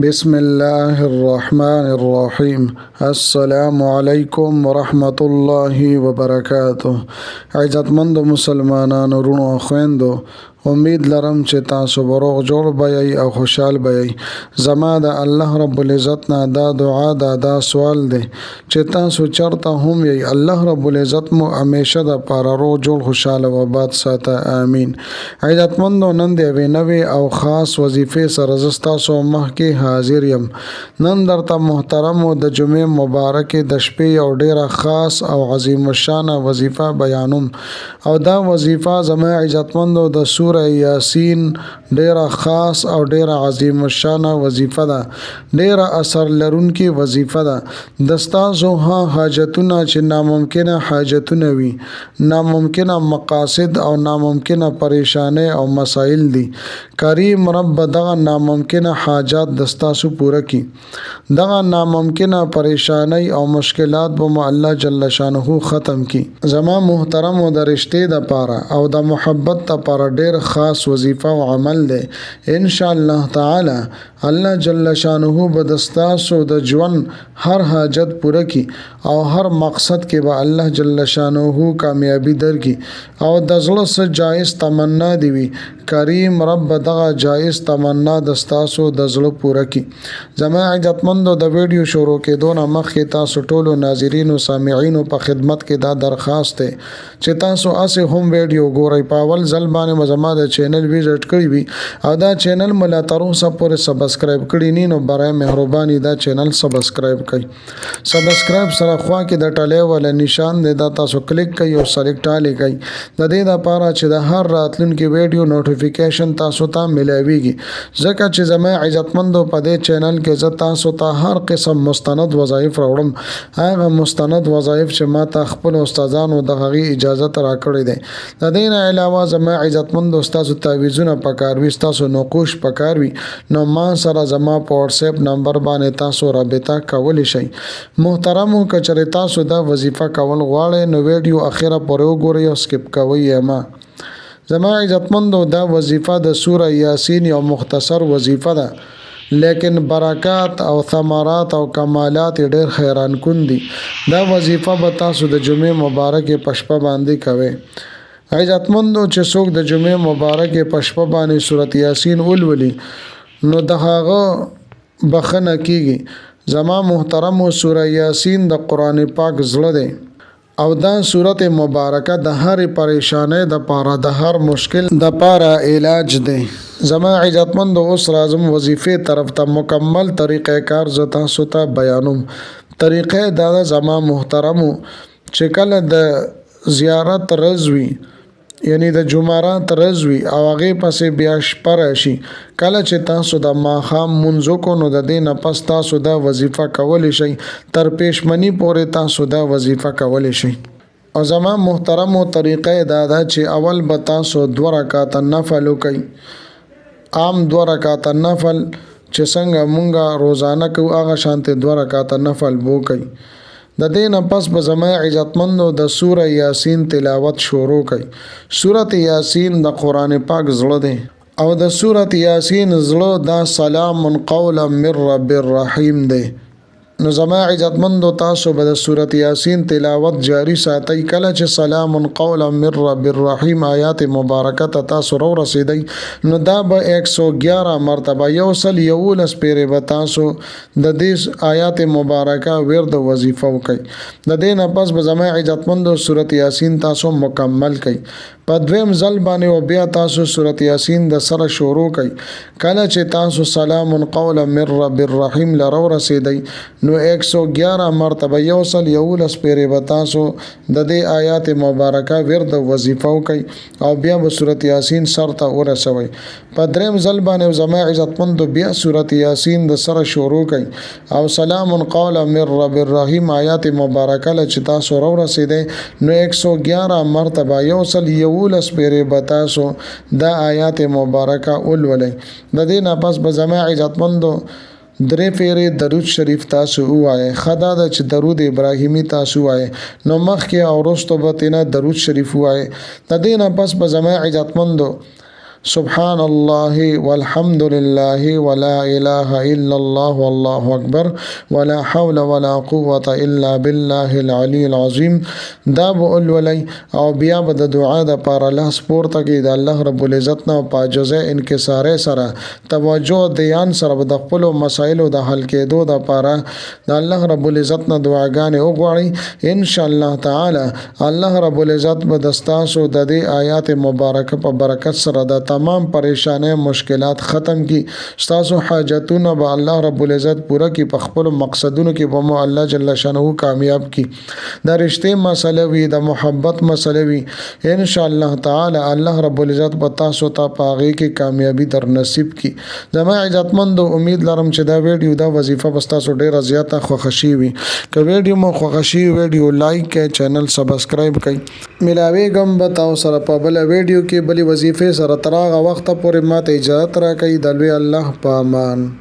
بسم الله الرحمن الرحیم. السلام علیکم ورحمت الله وبرکاته. عزتمند مسلمانانو ورونو او خويندو، امید لرم چې تاسو بروغ جوړ بئ او خوشحال بئ. زما د الله رب العزت نه دا دعا دا سوال دی چې تاسو چرته هم یې، الله رب العزت مو همیشه د پاره روغ جوړ خوشاله و آباد ساته، امین. عزتمندو، نن د یوې نوې او خاص وظیفې سره زه ستاسو مخکې حاضر یم. نن درته محترمو د جمعې مبارکې د شپې یو ډیره خاص او عظیم الشانه وظیفه بیانوم، او دا وظیفه زما عزتمندو د سورة یاسین ډیره خاص او ډیره عظیم الشانه وظیفه ده، ډیره اثر لرونکې وظیفه ده. د ستاسو حاجتونه چې ناممکنه حاجتونه وي، ناممکنه مقاصد او ناممکنه پریشانه او مسائل دي، کریم رب دغه ناممکنه حاجات د ستاسو پوره کی. دغه ناممکنه پریشانی او مشکلات به الله جل شانه ختم کی. زما محترم او د رشتې د پاره او د محبت د پاره ډیر خاص وظیفه او عمل دی. ان شاء الله تعالی الله جل شانه به د ستاسو د ژوند هر حاجت پوره کی او هر مقصد کې به الله جل شانه کامیابی درکړي، او د زړه سره جایز تمنا دی وي، کریم رب دغه جایز تمنا د ستاسو د زړه پوره کی. زما عزتمندو، د ویډیو شروع کېدو نه مخکې تاسو ټولو ناظرینو سامعینو په خدمت کې دا درخواست دی چې تاسو اسه هم ویډیو ګورئ، په اول ځل باندې زما د چینل وزټ کړی وي او دا چینل ملا تر اوسه پورې سبسکرایب کړی نه، نو برای مهرباني دا چینل سبسکرایب کړئ. سبسکرایب سره خوا کې د ټلې ول نشان دی، دا تاسو کلیک کړئ او سلیکټ علی کړئ، د دې لپاره چې د هر راتلونکي ویډیو نوټیفیکیشن تاسو ته ملایويږي. ځکه چې زما عزتمندو په دې چینل کې زه تاسو ته هر قسم مستند وظایف راوړم، هغه مستند وظایف چې ما ته خپل استادانو د هغې اجازه راکړې ده. د دې نه علاوه زما عزتمندو تاسو تعویذونه پکاروي، تاسو نقوش پکاروي، نو ما سره زما په واتس اپ نمبر باندې تاسو رابطه کولی شئ. محترمو، کچره تاسو دا وظیفه کول غواړئ نو ویډیو اخیره پورې وګورئ او سکپ کوئ ما. زما عزتمندو، دا وظیفه د سوره یاسین یو مختصر وظیفه ده، لیکن برکات او ثمرات او کمالات ډېر حیران کن دي. دا وظیفه به تاسو د جمعې مبارکې په شپه باندې کوئ. عزتمندو، چې څوک د جمعې مبارکې په شپه باندې سورة یاسین ولولي نو د هغه بخنه کیږي. زما محترمو، سوره یاسین د قرآن پاک زړه دی، او دا سورت مبارکه د هر پریشانه د پاره، د هر مشکل د پاره علاج دی. زما عزتمند، اوس راځم وظیفې طرف ته. مکمل طریقه کار زه تاسو ته بیانوم. طریقه دا زما محترمو چې کله د زیارت رضوي، یعنی د جمعرات رضوي او هغه پسې بیا شپه راشي، کله چې تاسو د ماښام منځ کو نو د دې نه پس تاسو دا وظیفه کولی شئ، تر پېشمنی پورې تاسو دا وظیفه کولی شئ. او زما محترمو طریقه دا ده چې اول به تاسو 2 رکعات نفل وکئ، عام 2 رکعات نفل چې څنګه مونږه روزانه کوو هغه شانته 2 رکعات نفل وکئ. د دې نه پس به زما عزتمندو د سوره یاسین تلاوت شروع کړئ. سوره یاسین د قرآن پاک زړه دی، او د سوره یاسین زړه دا سلام قولا من رب الرحیم دی. نو زما عزتمندو، تاسو به د سوره یاسین تلاوت جاری ساتئ. کله چې سلام قولا من رب الرحیم آیات مبارکه ته تاسو رو رسیدئ نو دا به 111 مرتبه یو سل 11 پیره به تاسو د دې آیات مبارکه ورد وظیفه وکئ. د دې نه پس به زما عزتمندو سوره یاسین تاسو مکمل کړئ. په دویم ځل باندې او بیا تاسو سوره یاسین د سره شروع کړئ. کله چې تاسو سلام قولا من رب الرحیم لرو رسیدئ نو 111 مرتبه یو سل 11 پیره به تاسو د دې آیات مبارکه ورد وظیفه وکئ، او بیا به سوره یاسین سر ته ورسوئ. په دریم ځل باندې زما عزتمندو بیا سوره یاسین د سره شروع کړئ، او سلام قولا من رب الرحیم آیات مبارکه چې تاسو رو رسیدئ نو 111 مرتبه یو سل 11 پیره به تاسو د آیات مبارکه ولولئ. د دې نه پس به زما عزتمندو 3 پیره درود شریف تاسو وایي. خدا د چې درود ابراهیمی تاسو وایي نو مخکې او وروسته به تینا درود شریف وایي. د دې نه پس به زما عزتمندو سبحان الله والحمد لله ولا اله الا الله والله اکبر ولا حول ولا قوه الا بالله العلي العظیم. دا به ولولئ او بیا به د دعا د پاره لاس پورته کې د الله رب العزت نه په عاجزه انکسار سره توجه دیان سره د خپل مسایلو د حل کېدو د پاره د الله رب العزت نه دعاګانې وغواړي. ان شاء الله تعالی الله رب العزت به دستاسو د دې آیات مبارکه په برکت سره د تمام پریشانه مشکلات ختم کی. تاسو حاجتونه به الله رب العزت پوره کی، په خپل مقصدونو کې به مو الله جل شانه کامیاب کی. د رشته مسله وی، د محبت مسله وی، ان شاء الله تعالی الله رب العزت په تاسو ته پاغي کې کامیابی در نصیب کی. زما عزتمند امید لرم چې دا ویډیو دا وظیفه بس تاسو ډیره زیاته خوښی وي. که ویډیو مو خوښی ویډیو لایک کړئ، چینل سبسکرایب کړئ. ملاوي غم به تاسو سره په بل ویډیو کې بلی وظیفه سره تر هغه وخت پورې ماته اجازه راکړئ. د لوی الله په امان.